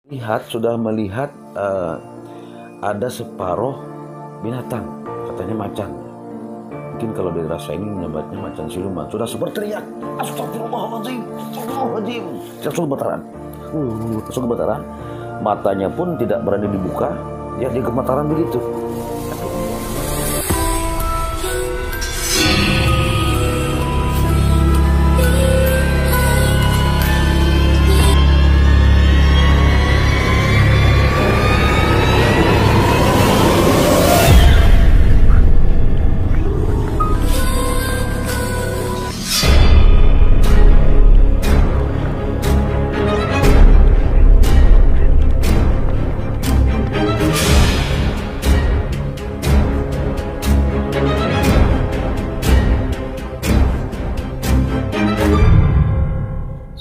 Sudah melihat ada separuh binatang, katanya macan. Mungkin kalau di daerah saya ini menyebutnya macan siluman. Sudah super teriak, astagfirullahaladzim, astagfirullahaladzim. Langsung gemetaran. Langsung gemetaran. Matanya pun tidak berani dibuka, dia gemetaran begitu.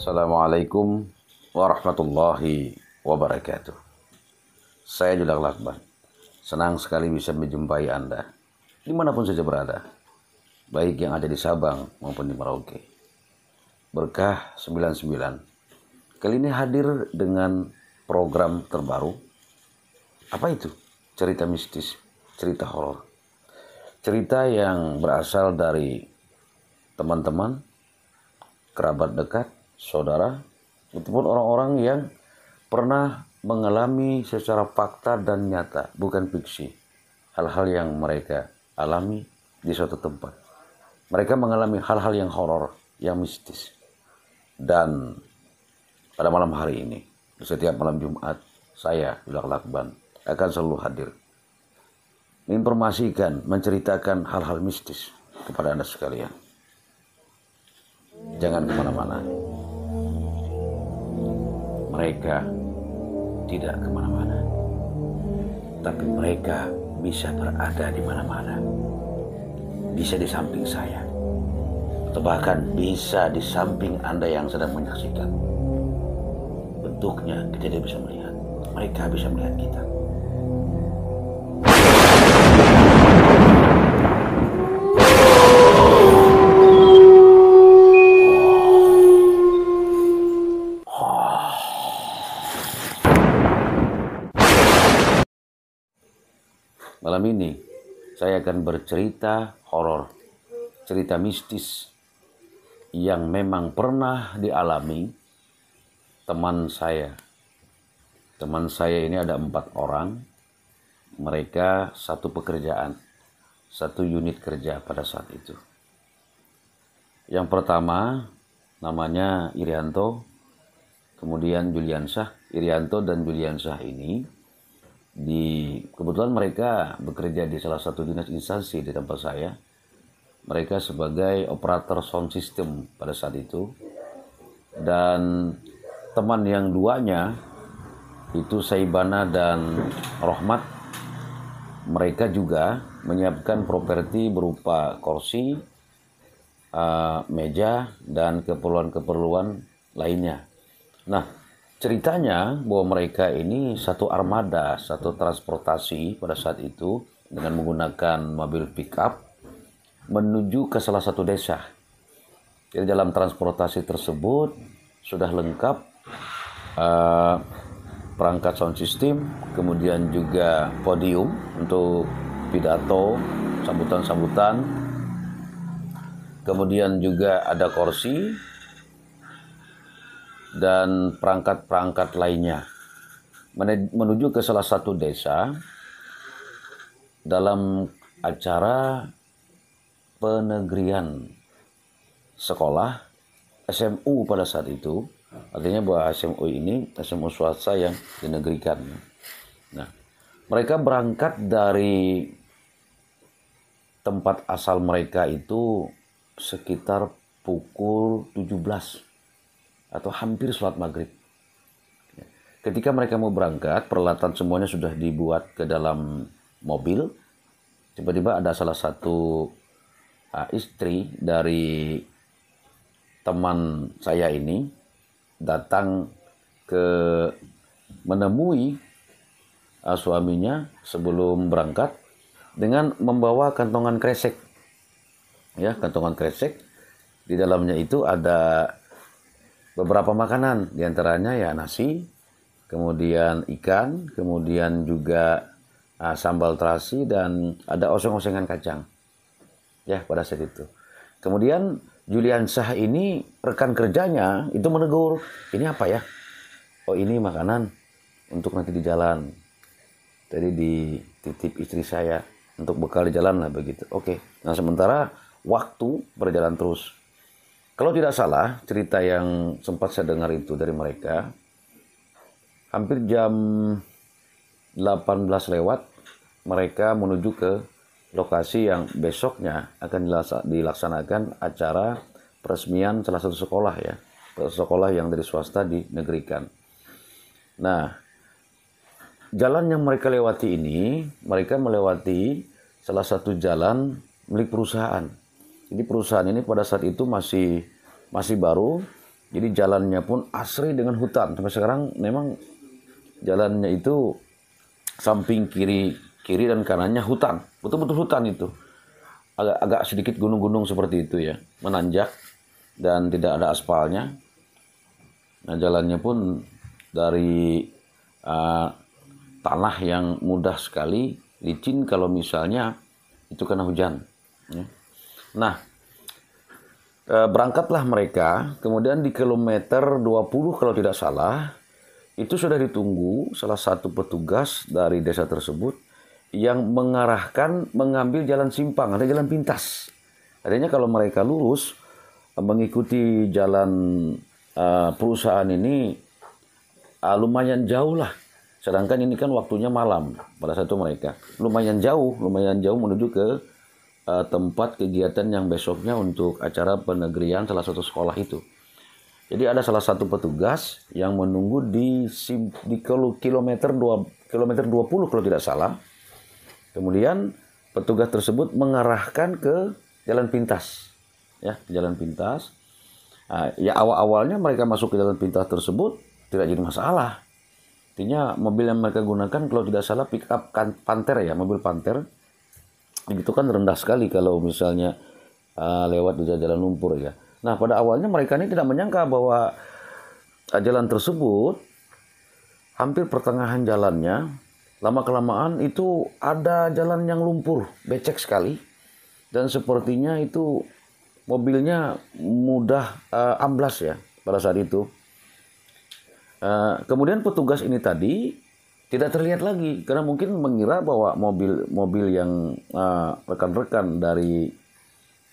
Assalamualaikum warahmatullahi wabarakatuh. Saya Julak Lakban. Senang sekali bisa menjumpai Anda dimanapun saja berada, baik yang ada di Sabang maupun di Merauke. Berkah 99 kali ini hadir dengan program terbaru. Apa itu? Cerita mistis, cerita horor. Cerita yang berasal dari teman-teman, kerabat dekat, saudara, ataupun orang-orang yang pernah mengalami secara fakta dan nyata, bukan fiksi, hal-hal yang mereka alami di suatu tempat. Mereka mengalami hal-hal yang horor, yang mistis. Dan pada malam hari ini, setiap malam Jumat, saya, Julak Lakban, akan selalu hadir menginformasikan, menceritakan hal-hal mistis kepada Anda sekalian. Jangan kemana-mana. Mereka tidak kemana-mana, tapi mereka bisa berada di mana-mana. Bisa di samping saya, atau bahkan bisa di samping Anda yang sedang menyaksikan. Bentuknya kita tidak bisa melihat, mereka bisa melihat kita. Malam ini saya akan bercerita horor, cerita mistis yang memang pernah dialami teman saya. Teman saya ini ada 4 orang, mereka satu pekerjaan, satu unit kerja pada saat itu. Yang pertama namanya Irianto, kemudian Juliansyah. Irianto dan Juliansyah ini kebetulan mereka bekerja di salah satu dinas instansi di tempat saya. Mereka sebagai operator sound system pada saat itu. Dan teman yang duanya itu Saibana dan Rohmat. Mereka juga menyiapkan properti berupa kursi, meja, dan keperluan-keperluan lainnya. Nah, ceritanya bahwa mereka ini satu armada, satu transportasi pada saat itu dengan menggunakan mobil pick-up menuju ke salah satu desa. Jadi dalam transportasi tersebut sudah lengkap perangkat sound system, kemudian juga podium untuk pidato, sambutan-sambutan, kemudian juga ada kursi, dan perangkat-perangkat lainnya menuju ke salah satu desa dalam acara penegrian sekolah SMU pada saat itu. Artinya bahwa SMU ini SMU swasta yang dinegrikan. Nah, mereka berangkat dari tempat asal mereka itu sekitar pukul 17 atau hampir sholat maghrib. Ketika mereka mau berangkat, peralatan semuanya sudah dibuat ke dalam mobil. Tiba-tiba ada salah satu istri dari teman saya ini datang menemui suaminya sebelum berangkat dengan membawa kantongan kresek. Ya, kantongan kresek. Di dalamnya itu ada beberapa makanan, diantaranya ya nasi, kemudian ikan, kemudian juga sambal terasi, dan ada oseng-osengan kacang. Ya, pada saat itu. Kemudian Juliansyah ini, rekan kerjanya itu menegur, ini apa ya? Oh, ini makanan untuk nanti di jalan. Jadi dititip istri saya untuk bekal di jalan lah begitu. Oke. Nah, sementara waktu berjalan terus. Kalau tidak salah, cerita yang sempat saya dengar itu dari mereka, hampir jam 18 lewat, mereka menuju ke lokasi yang besoknya akan dilaksanakan acara peresmian salah satu sekolah ya. Sekolah yang dari swasta dinegerikan. Nah, jalan yang mereka lewati ini, mereka melewati salah satu jalan milik perusahaan. Jadi perusahaan ini pada saat itu masih baru, jadi jalannya pun asri dengan hutan. Sampai sekarang memang jalannya itu samping kiri dan kanannya hutan, betul-betul hutan itu. Agak sedikit gunung-gunung seperti itu ya, menanjak dan tidak ada aspalnya. Nah, jalannya pun dari tanah yang mudah sekali, licin kalau misalnya itu kena hujan. Ya. Nah, berangkatlah mereka, kemudian di kilometer 20 kalau tidak salah, itu sudah ditunggu salah satu petugas dari desa tersebut yang mengambil jalan simpang, ada jalan pintas. Artinya kalau mereka lurus, mengikuti jalan perusahaan ini lumayan jauh lah. Sedangkan ini kan waktunya malam pada saat itu mereka. Lumayan jauh menuju ke tempat kegiatan yang besoknya untuk acara penegrian salah satu sekolah itu. Jadi ada salah satu petugas yang menunggu di kilometer 20 kalau tidak salah. Kemudian petugas tersebut mengarahkan ke jalan pintas. Ya, jalan pintas. Nah, ya awal-awalnya mereka masuk ke jalan pintas tersebut tidak jadi masalah. Artinya mobil yang mereka gunakan kalau tidak salah pick up Panther ya, mobil Panther. Itu kan rendah sekali kalau misalnya lewat di jalan lumpur ya. Nah, pada awalnya mereka ini tidak menyangka bahwa jalan tersebut hampir pertengahan jalannya, lama-kelamaan itu ada jalan yang lumpur, becek sekali. Dan sepertinya itu mobilnya mudah amblas ya pada saat itu. Kemudian petugas ini tadi tidak terlihat lagi karena mungkin mengira bahwa mobil yang rekan-rekan dari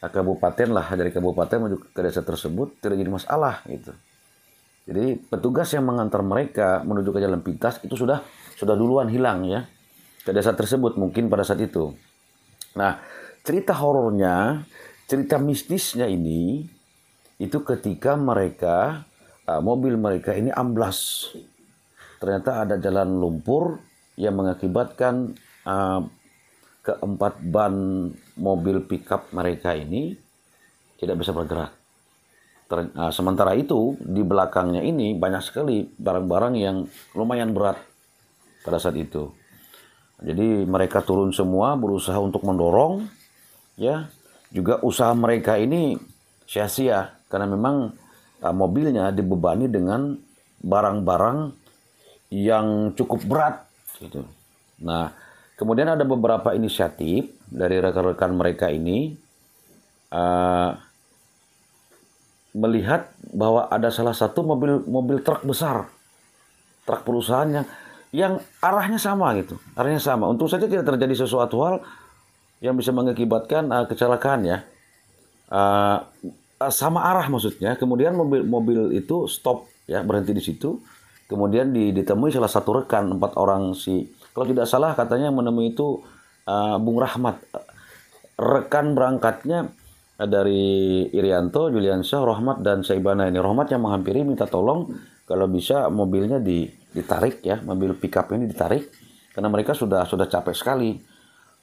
kabupaten dari kabupaten menuju ke desa tersebut tidak jadi masalah gitu. Jadi petugas yang mengantar mereka menuju ke jalan pintas itu sudah duluan hilang ya ke desa tersebut mungkin pada saat itu. Nah, cerita horornya, cerita mistisnya ini itu ketika mobil mereka ini amblas. Ternyata ada jalan lumpur yang mengakibatkan keempat ban mobil pickup mereka ini tidak bisa bergerak. Sementara itu di belakangnya ini banyak sekali barang-barang yang lumayan berat pada saat itu. Jadi mereka turun semua berusaha untuk mendorong ya. Juga usaha mereka ini sia-sia karena memang mobilnya dibebani dengan barang-barang yang cukup berat gitu. Nah, kemudian ada beberapa inisiatif dari rekan-rekan mereka ini melihat bahwa ada salah satu mobil truk besar, truk perusahaan yang arahnya sama gitu, arahnya sama. Untung saja tidak terjadi sesuatu hal yang bisa mengakibatkan kecelakaan ya. Sama arah maksudnya. Kemudian mobil itu stop ya, berhenti di situ. Kemudian ditemui salah satu rekan 4 orang kalau tidak salah katanya menemui itu Bung Rahmat. Rekan berangkatnya dari Irianto, Juliansyah, Rahmat dan Saibana ini. Rahmat yang menghampiri minta tolong kalau bisa mobilnya ditarik ya, mobil pickup ini ditarik karena mereka sudah capek sekali.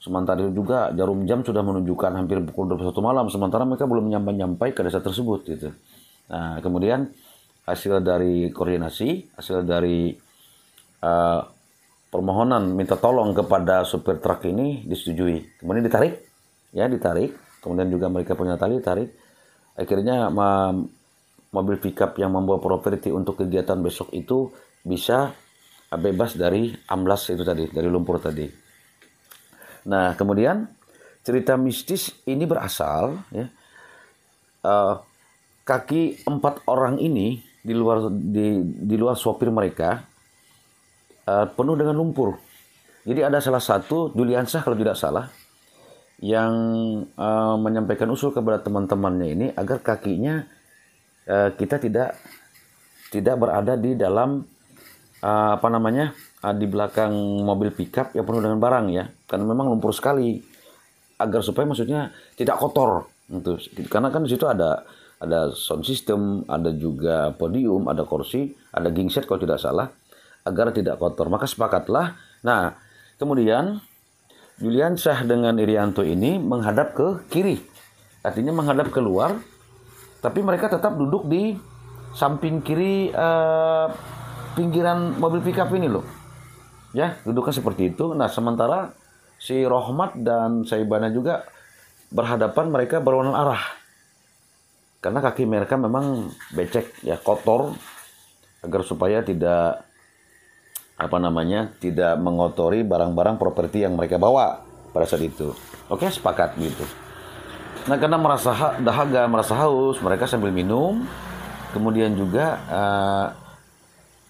Sementara itu juga jarum jam sudah menunjukkan hampir pukul 21 malam, sementara mereka belum nyampai ke desa tersebut gitu. Nah, kemudian hasil dari koordinasi, hasil dari permohonan minta tolong kepada supir truk ini disetujui. Kemudian ditarik. Kemudian juga mereka punya tali tarik. Akhirnya mobil pickup yang membawa properti untuk kegiatan besok itu bisa bebas dari amblas itu tadi, dari lumpur tadi. Nah, kemudian cerita mistis ini berasal ya, kaki 4 orang ini di luar sopir mereka penuh dengan lumpur. Jadi ada salah satu Juliansyah kalau tidak salah yang menyampaikan usul kepada teman-temannya ini agar kakinya kita tidak berada di dalam di belakang mobil pickup yang penuh dengan barang ya, karena memang lumpur sekali, agar supaya maksudnya tidak kotor gitu. Karena kan di situ ada sound system, ada juga podium, ada kursi, ada gingset kalau tidak salah, agar tidak kotor. Maka sepakatlah. Nah, kemudian Juliansyah dengan Irianto ini menghadap ke kiri, artinya menghadap keluar, tapi mereka tetap duduk di samping kiri pinggiran mobil pickup ini loh. Ya, duduknya seperti itu. Nah, sementara si Rohmat dan Saibana juga berhadapan, mereka berlawanan arah. Karena kaki mereka memang becek ya, kotor, agar supaya tidak tidak mengotori barang-barang properti yang mereka bawa pada saat itu. Oke, sepakat gitu. Nah, karena merasa dahaga, merasa haus, mereka sambil minum. Kemudian juga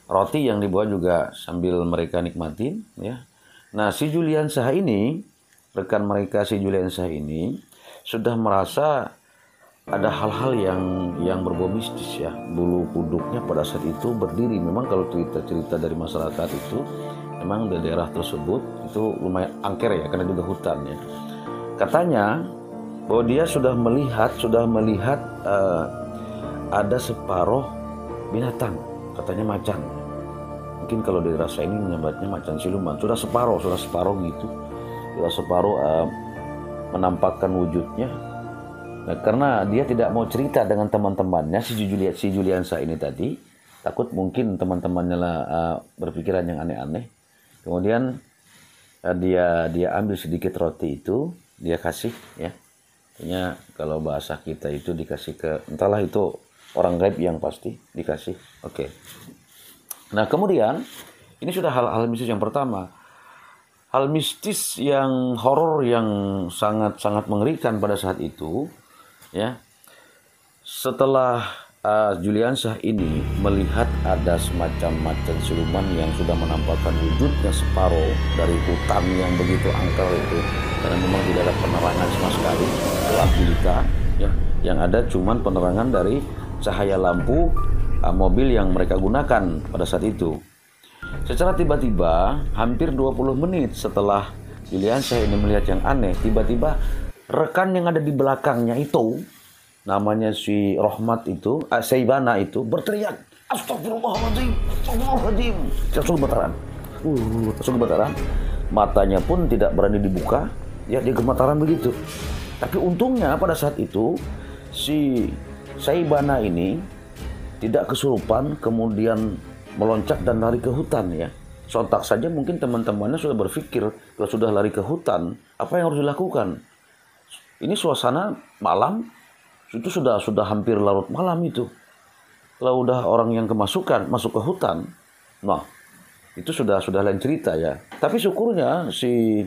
roti yang dibawa juga sambil mereka nikmatin ya. Nah, si Juliansyah ini, rekan mereka si Juliansyah ini sudah merasa ada hal-hal yang berbau mistis ya. Bulu kuduknya pada saat itu berdiri. Memang kalau cerita dari masyarakat itu, memang di daerah tersebut itu lumayan angker ya, karena juga hutan ya. Katanya bahwa dia sudah melihat ada separuh binatang, katanya macan. Mungkin kalau di rasa ini menyebutnya macan siluman. Sudah separuh gitu. Sudah separuh menampakkan wujudnya. Nah, karena dia tidak mau cerita dengan teman-temannya, si Juliansyah ini tadi, takut mungkin teman-temannya berpikiran yang aneh-aneh. Kemudian dia ambil sedikit roti itu, dia kasih ya. Artinya kalau bahasa kita itu dikasih ke, entahlah itu orang gaib yang pasti dikasih. Oke. Nah, kemudian ini sudah hal mistis yang pertama. Hal mistis yang horor yang sangat mengerikan pada saat itu ya. Setelah Juliansyah ini melihat ada semacam macan siluman yang sudah menampakkan wujudnya separuh dari hutan yang begitu angker itu, karena memang tidak ada penerangan sama sekali, gelap gulita ya. Yang ada cuman penerangan dari cahaya lampu mobil yang mereka gunakan pada saat itu. Secara tiba-tiba, hampir 20 menit setelah Juliansyah ini melihat yang aneh, tiba-tiba rekan yang ada di belakangnya itu, namanya si Rohmat itu, Saibana itu, berteriak, "Astagfirullahaladzim, astagfirullahaladzim." Langsung gemetaran. Matanya pun tidak berani dibuka, ya, dia gemetaran begitu. Tapi untungnya pada saat itu, si Saibana ini tidak kesurupan, kemudian meloncat dan lari ke hutan ya. Sontak saja mungkin teman-temannya sudah berpikir, kalau sudah lari ke hutan, apa yang harus dilakukan? Ini suasana malam, itu sudah hampir larut malam itu. Kalau udah orang yang masuk ke hutan, nah itu sudah lain cerita ya. Tapi syukurnya si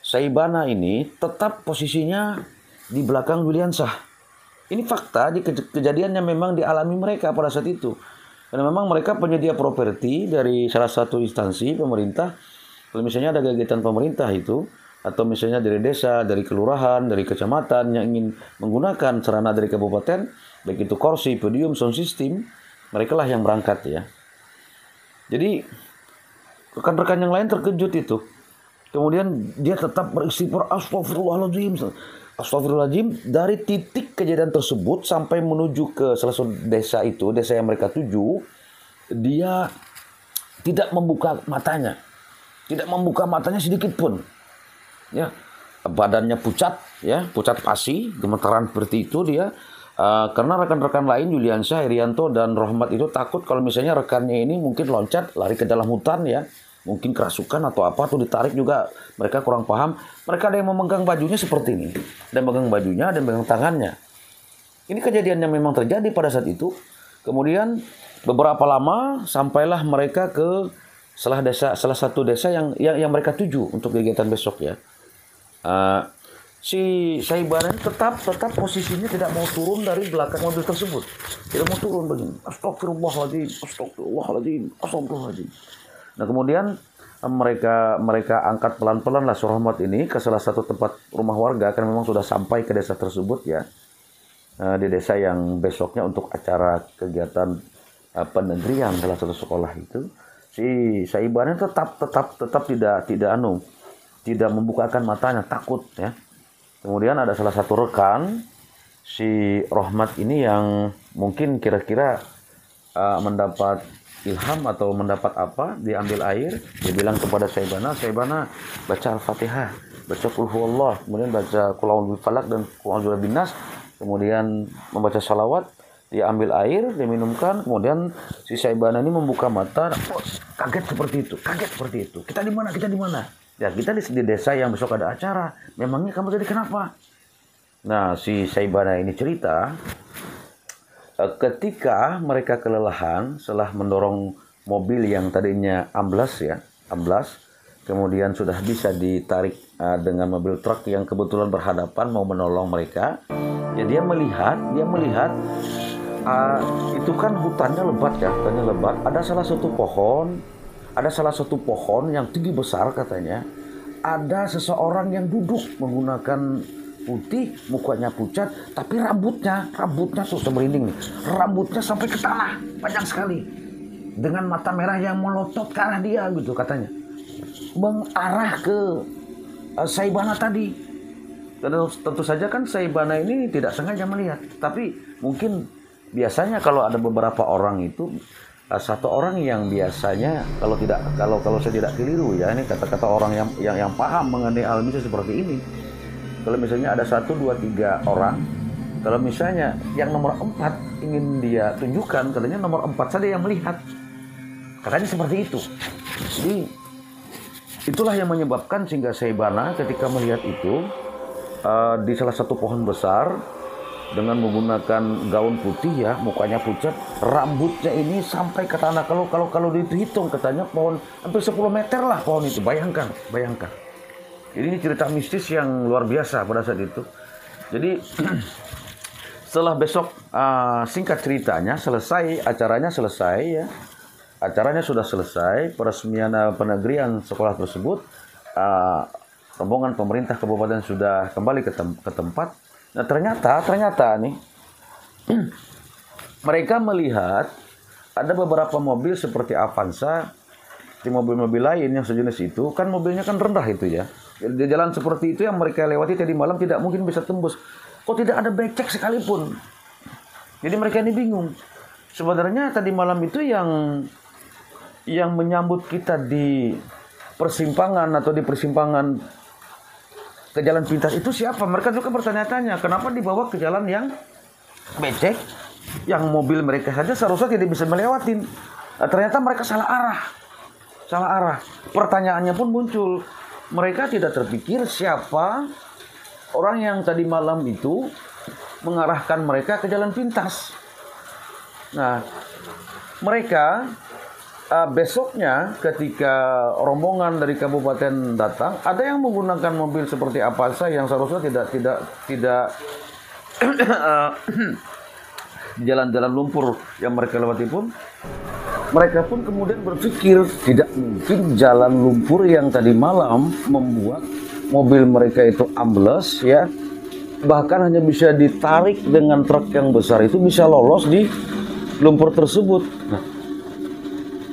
Saibana ini tetap posisinya di belakang Juliansyah. Ini fakta di kejadian yang memang dialami mereka pada saat itu. Karena memang mereka penyedia properti dari salah satu instansi pemerintah. Kalau misalnya ada kegiatan pemerintah itu, atau misalnya dari desa, dari kelurahan, dari kecamatan yang ingin menggunakan sarana dari kabupaten, baik itu kursi, podium, sound system, mereka lah yang berangkat ya. Jadi rekan-rekan yang lain terkejut itu. Kemudian dia tetap beristighfar, Astagfirullahaladzim, dari titik kejadian tersebut sampai menuju ke salah satu desa itu, desa yang mereka tuju, dia tidak membuka matanya sedikit pun. Ya, badannya pucat, ya, pucat pasi, gemetaran seperti itu dia. Karena rekan-rekan lain Juliansyah, Irianto dan Rohmat itu takut kalau misalnya rekannya ini mungkin loncat lari ke dalam hutan ya. Mungkin kerasukan atau apa tuh ditarik juga, mereka kurang paham. Mereka ada yang memegang bajunya seperti ini, dan memegang bajunya dan memegang tangannya. Ini kejadian yang memang terjadi pada saat itu. Kemudian beberapa lama sampailah mereka ke salah satu desa yang mereka tuju untuk kegiatan besok ya. Si Saibana tetap posisinya tidak mau turun dari belakang mobil tersebut. Tidak mau turun begini. Astagfirullahaladzim, astagfirullahaladzim, astagfirullahaladzim. Nah kemudian mereka angkat pelan-pelan lah Surahmat ini ke salah satu tempat rumah warga, karena memang sudah sampai ke desa tersebut ya, di desa yang besoknya untuk acara kegiatan penegrian salah satu sekolah itu. Si Saibana tetap tidak membukakan matanya, takut ya. Kemudian ada salah satu rekan si Rohmat ini yang mungkin kira-kira mendapat ilham atau mendapat apa, diambil air, dia bilang kepada Saibana, baca Al-Fatihah, baca Qul Huwallah, kemudian baca Qul A'udzu Falaq dan Qul A'udzu Binnas, kemudian membaca salawat, dia ambil air, dia minumkan, kemudian si Saibana ini membuka mata, kaget seperti itu. Kita di mana? Ya kita di desa yang besok ada acara. Memangnya kamu tadi kenapa? Nah si Saibana ini cerita, ketika mereka kelelahan setelah mendorong mobil yang tadinya amblas, kemudian sudah bisa ditarik dengan mobil truk yang kebetulan berhadapan mau menolong mereka. Ya dia melihat itu kan hutannya lebat ya, Ada salah satu pohon yang tinggi besar katanya. Ada seseorang yang duduk menggunakan putih, mukanya pucat, tapi rambutnya tuh semerinding nih. Rambutnya sampai ke tanah, panjang sekali. Dengan mata merah yang melotot ke arah dia gitu katanya. Mengarah ke Saibana tadi. Tentu saja kan Saibana ini tidak sengaja melihat, tapi mungkin biasanya kalau ada beberapa orang itu, satu orang yang biasanya kalau saya tidak keliru ya, ini kata-kata orang yang paham mengenai hal ini seperti ini. Kalau misalnya ada 1, 2, 3 orang, kalau misalnya yang nomor 4 ingin dia tunjukkan, katanya nomor 4 saja yang melihat. Katanya seperti itu. Jadi itulah yang menyebabkan sehingga Saibana ketika melihat itu di salah satu pohon besar dengan menggunakan gaun putih ya, mukanya pucat, rambutnya ini sampai ke tanah. Kalau dihitung katanya pohon hampir 10 meter lah pohon itu. Bayangkan. Ini cerita mistis yang luar biasa pada saat itu. Jadi setelah besok singkat ceritanya acaranya selesai ya. Acaranya sudah selesai, peresmian penegrian sekolah tersebut. Rombongan pemerintah kabupaten sudah kembali ke tempat. Nah ternyata nih mereka melihat ada beberapa mobil seperti Avanza, di mobil-mobil lain yang sejenis itu, kan mobilnya kan rendah itu ya. Di jalan seperti itu yang mereka lewati tadi malam tidak mungkin bisa tembus. Kok tidak ada becek sekalipun? Jadi mereka ini bingung. Sebenarnya tadi malam itu yang menyambut kita di persimpangan ke jalan pintas itu siapa? Mereka juga bertanya-tanya, kenapa dibawa ke jalan yang becek, yang mobil mereka saja seharusnya tidak bisa melewatin. Ternyata mereka salah arah. Pertanyaannya pun muncul. Mereka tidak terpikir siapa orang yang tadi malam itu mengarahkan mereka ke jalan pintas. Nah, mereka besoknya ketika rombongan dari kabupaten datang, ada yang menggunakan mobil seperti Avanza yang seharusnya tidak di jalan-jalan lumpur yang mereka lewati pun, mereka pun kemudian berpikir tidak mungkin jalan lumpur yang tadi malam membuat mobil mereka itu ambles ya, bahkan hanya bisa ditarik dengan truk yang besar itu bisa lolos di lumpur tersebut. Nah,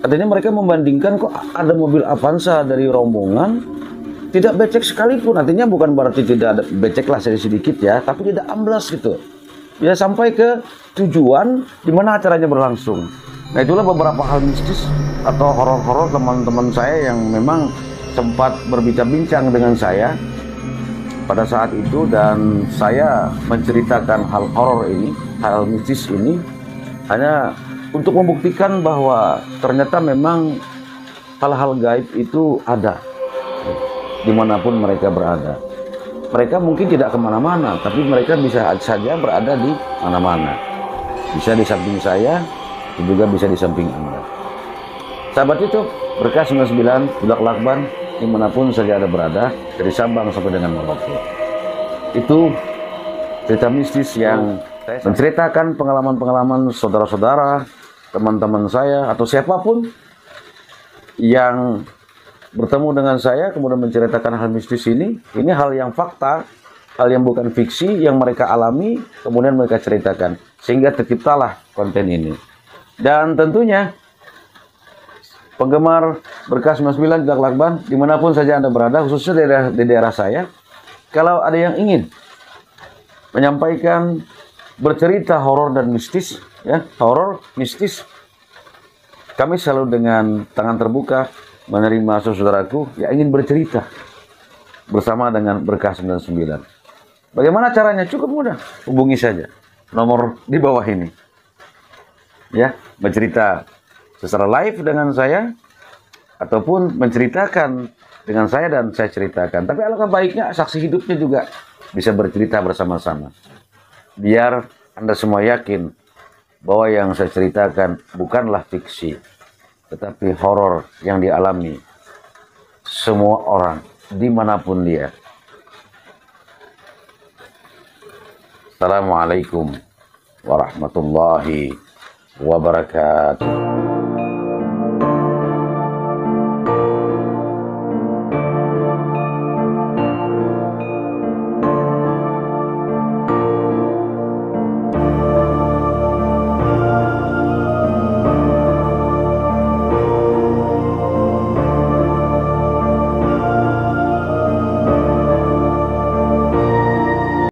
artinya mereka membandingkan kok ada mobil Avanza dari rombongan tidak becek sekalipun. Artinya bukan berarti tidak ada becek lah sedikit ya, tapi tidak amblas gitu. Bisa sampai ke tujuan di mana acaranya berlangsung. Nah itulah beberapa hal mistis atau horor-horor teman-teman saya yang memang sempat berbincang-bincang dengan saya pada saat itu, dan saya menceritakan hal horor ini, hal mistis ini hanya untuk membuktikan bahwa ternyata memang hal-hal gaib itu ada dimanapun mereka berada. Mereka mungkin tidak kemana-mana, tapi mereka bisa saja berada di mana-mana. Bisa di samping saya, itu juga bisa di samping Anda. Sahabat YouTube, Berkah 99, Budak Lakban, dimanapun saja Anda berada, dari Sabang sampai dengan Merauke. Itu cerita mistis yang menceritakan pengalaman-pengalaman saudara-saudara, teman-teman saya, atau siapapun yang bertemu dengan saya, kemudian menceritakan hal mistis ini hal yang fakta, hal yang bukan fiksi, yang mereka alami, kemudian mereka ceritakan. Sehingga terciptalah konten ini. Dan tentunya, penggemar Berkah 99 Budak Lakban, dimanapun saja Anda berada, khususnya di daerah saya, kalau ada yang ingin menyampaikan bercerita horor dan mistis, ya, horor, mistis, kami selalu dengan tangan terbuka menerima saudaraku yang ingin bercerita bersama dengan Berkah 99. Bagaimana caranya? Cukup mudah, hubungi saja nomor di bawah ini. Ya, bercerita secara live dengan saya ataupun menceritakan dengan saya dan saya ceritakan. Tapi alangkah baiknya saksi hidupnya juga bisa bercerita bersama-sama. Biar Anda semua yakin bahwa yang saya ceritakan bukanlah fiksi, tetapi horor yang dialami semua orang dimanapun dia. Assalamualaikum warahmatullahi wabarakatuh.